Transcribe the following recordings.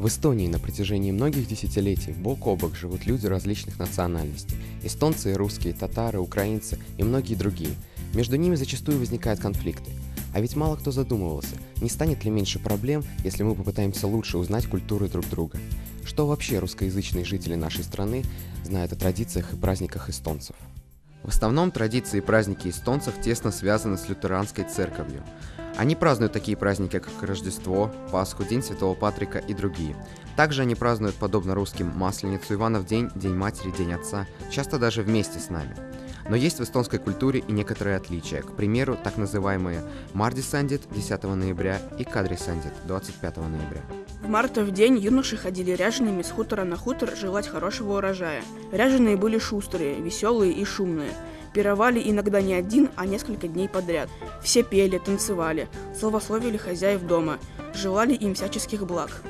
В Эстонии на протяжении многих десятилетий бок о бок живут люди различных национальностей. Эстонцы и русские, татары, украинцы и многие другие. Между ними зачастую возникают конфликты. А ведь мало кто задумывался, не станет ли меньше проблем, если мы попытаемся лучше узнать культуры друг друга. Что вообще русскоязычные жители нашей страны знают о традициях и праздниках эстонцев? В основном традиции и праздники эстонцев тесно связаны с лютеранской церковью. Они празднуют такие праздники, как Рождество, Пасху, День Святого Патрика и другие. Также они празднуют, подобно русским, Масленицу, Иванов день, День Матери, День Отца, часто даже вместе с нами. Но есть в эстонской культуре и некоторые отличия, к примеру, так называемые Мардисандит 10 ноября и Кадрисандит 25 ноября. В мартов день юноши ходили ряжеными с хутора на хутор желать хорошего урожая. Ряженые были шустрые, веселые и шумные. Пировали иногда не один, а несколько дней подряд. Все пели, танцевали, славословили хозяев дома, желали им всяческих благ.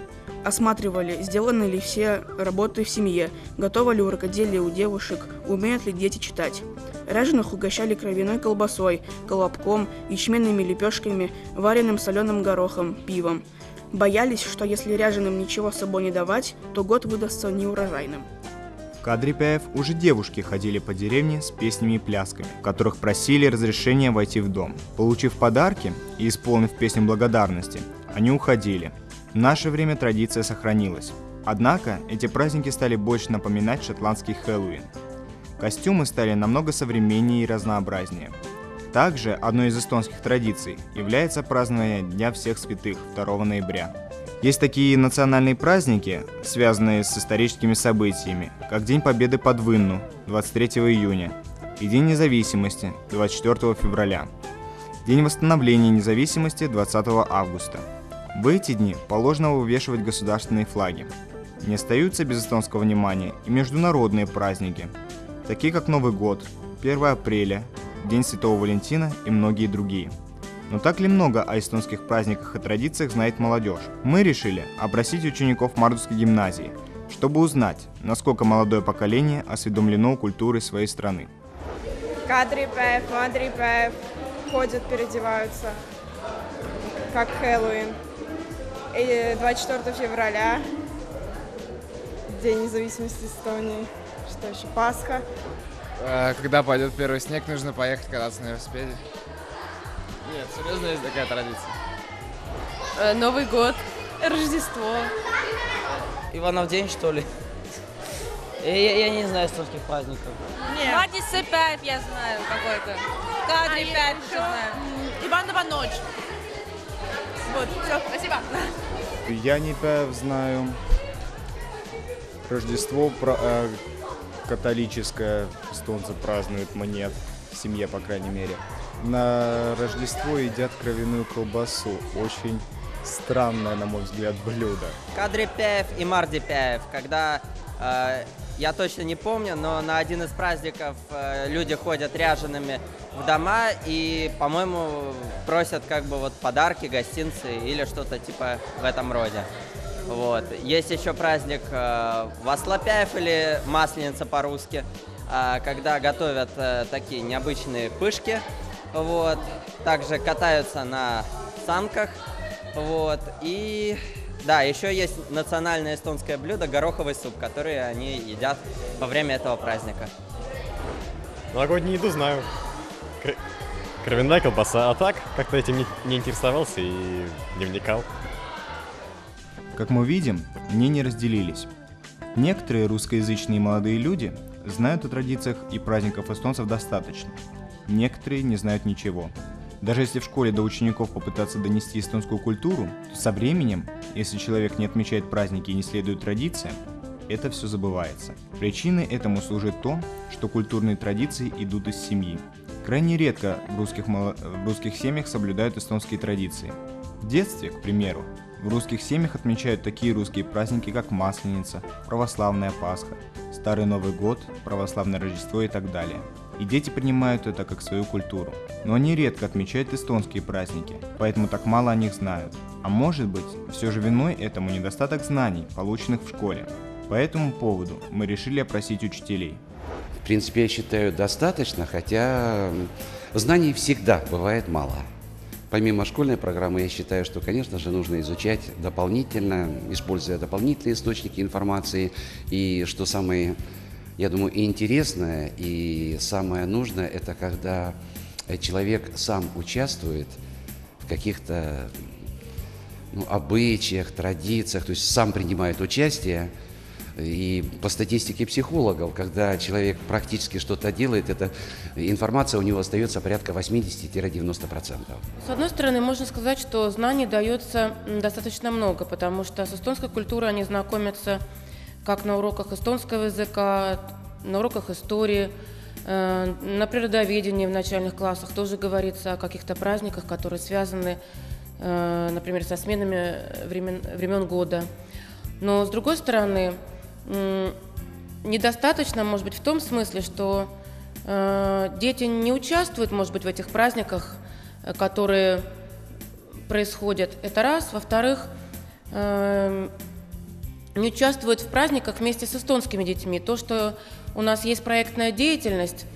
Осматривали, сделаны ли все работы в семье, готово ли рукоделие у девушек, умеют ли дети читать. Ряженых угощали кровяной колбасой, колобком, ячменными лепешками, вареным соленым горохом, пивом. Боялись, что если ряженым ничего с собой не давать, то год выдастся неурожайным. В Кадрипяев уже девушки ходили по деревне с песнями и плясками, в которых просили разрешения войти в дом. Получив подарки и исполнив песню благодарности, они уходили. В наше время традиция сохранилась. Однако эти праздники стали больше напоминать шотландский Хэллоуин. Костюмы стали намного современнее и разнообразнее. Также одной из эстонских традиций является празднование Дня всех святых 2 ноября. Есть такие национальные праздники, связанные с историческими событиями, как День Победы под Винну 23 июня и День независимости 24 февраля, День восстановления независимости 20 августа. В эти дни положено вывешивать государственные флаги. Не остаются без эстонского внимания и международные праздники, такие как Новый год, 1 апреля, День Святого Валентина и многие другие. Но так ли много о эстонских праздниках и традициях знает молодежь? Мы решили опросить учеников Мардовской гимназии, чтобы узнать, насколько молодое поколение осведомлено культурой своей страны. Кадрипяев, Мадрипяев ходят, переодеваются, как Хэллоуин. И 24 февраля, День независимости Эстонии. Что еще? Пасха. Когда пойдет первый снег, нужно поехать кататься на велосипеде. Нет, серьезно, есть такая традиция. Новый год, Рождество. Иванов день, что ли? Я не знаю эстонских праздников. Мардисандит я знаю какой-то. Кадрипяев еще знаю. Иванова ночь. Вот, все, спасибо. Янипяев знаю. Рождество католическое эстонцы празднуют, монет, в семье, по крайней мере. На Рождество едят кровяную колбасу. Очень странное, на мой взгляд, блюдо. Кадрипяев и Мардипяев, когда, я точно не помню, но на один из праздников люди ходят ряжеными в дома и, по-моему, просят как бы вот подарки, гостинцы или что-то типа в этом роде. Вот. Есть еще праздник Васлопяев или Масленица по-русски, когда готовят такие необычные пышки. Вот. Также катаются на санках. Вот. И да, еще есть национальное эстонское блюдо гороховый суп, который они едят во время этого праздника. Новогоднюю еду знаю. Кровяная колбаса, а так как-то этим не интересовался и не вникал. Как мы видим, мнения разделились. Некоторые русскоязычные молодые люди знают о традициях и праздниках эстонцев достаточно. Некоторые не знают ничего. Даже если в школе до учеников попытаться донести эстонскую культуру, то со временем, если человек не отмечает праздники и не следует традициям, это все забывается. Причиной этому служит то, что культурные традиции идут из семьи. Крайне редко в русских семьях соблюдают эстонские традиции. В детстве, к примеру, в русских семьях отмечают такие русские праздники, как Масленица, православная Пасха, Старый Новый год, православное Рождество и так далее. И дети принимают это как свою культуру. Но они редко отмечают эстонские праздники, поэтому так мало о них знают. А может быть, все же виной этому недостаток знаний, полученных в школе. По этому поводу мы решили опросить учителей. В принципе, я считаю, достаточно, хотя знаний всегда бывает мало. Помимо школьной программы, я считаю, что, конечно же, нужно изучать дополнительно, используя дополнительные источники информации. И что самое, я думаю, и интересное, и самое нужное, это когда человек сам участвует в каких-то обычаях, традициях, то есть сам принимает участие. И по статистике психологов, когда человек практически что-то делает, эта информация у него остается порядка 80-90%. С одной стороны, можно сказать, что знаний дается достаточно много, потому что с эстонской культурой они знакомятся как на уроках эстонского языка, на уроках истории, на природоведении в начальных классах тоже говорится о каких-то праздниках, которые связаны, например, со сменами времен года. Но с другой стороны, недостаточно, может быть, в том смысле, что дети не участвуют, может быть, в этих праздниках, которые происходят. Это раз. Во-вторых, не участвуют в праздниках вместе с эстонскими детьми. То, что у нас есть проектная деятельность,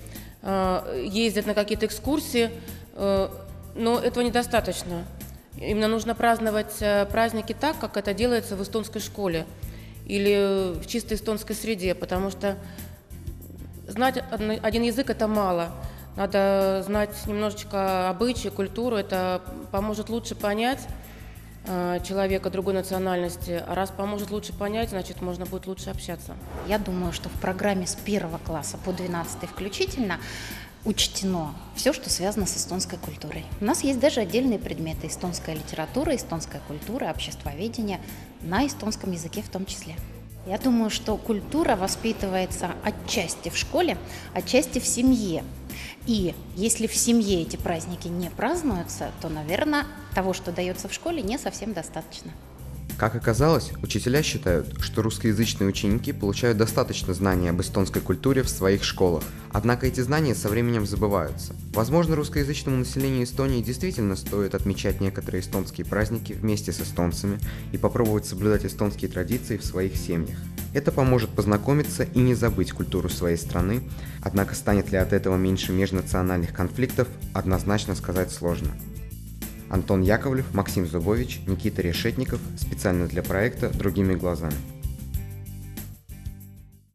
ездят на какие-то экскурсии, но этого недостаточно. Именно нужно праздновать праздники так, как это делается в эстонской школе или в чистой эстонской среде, потому что знать один язык – это мало. Надо знать немножечко обычаи, культуру, это поможет лучше понять человека другой национальности. А раз поможет лучше понять, значит, можно будет лучше общаться. Я думаю, что в программе с 1 класса по 12 включительно учтено все, что связано с эстонской культурой. У нас есть даже отдельные предметы: эстонская литература, эстонская культура, обществоведение на эстонском языке в том числе. Я думаю, что культура воспитывается отчасти в школе, отчасти в семье. И если в семье эти праздники не празднуются, то, наверное, того, что дается в школе, не совсем достаточно. Как оказалось, учителя считают, что русскоязычные ученики получают достаточно знаний об эстонской культуре в своих школах. Однако эти знания со временем забываются. Возможно, русскоязычному населению Эстонии действительно стоит отмечать некоторые эстонские праздники вместе с эстонцами и попробовать соблюдать эстонские традиции в своих семьях. Это поможет познакомиться и не забыть культуру своей страны, однако станет ли от этого меньше межнациональных конфликтов, однозначно сказать сложно. Антон Яковлев, Максим Зубович, Никита Решетников. Специально для проекта «Другими глазами».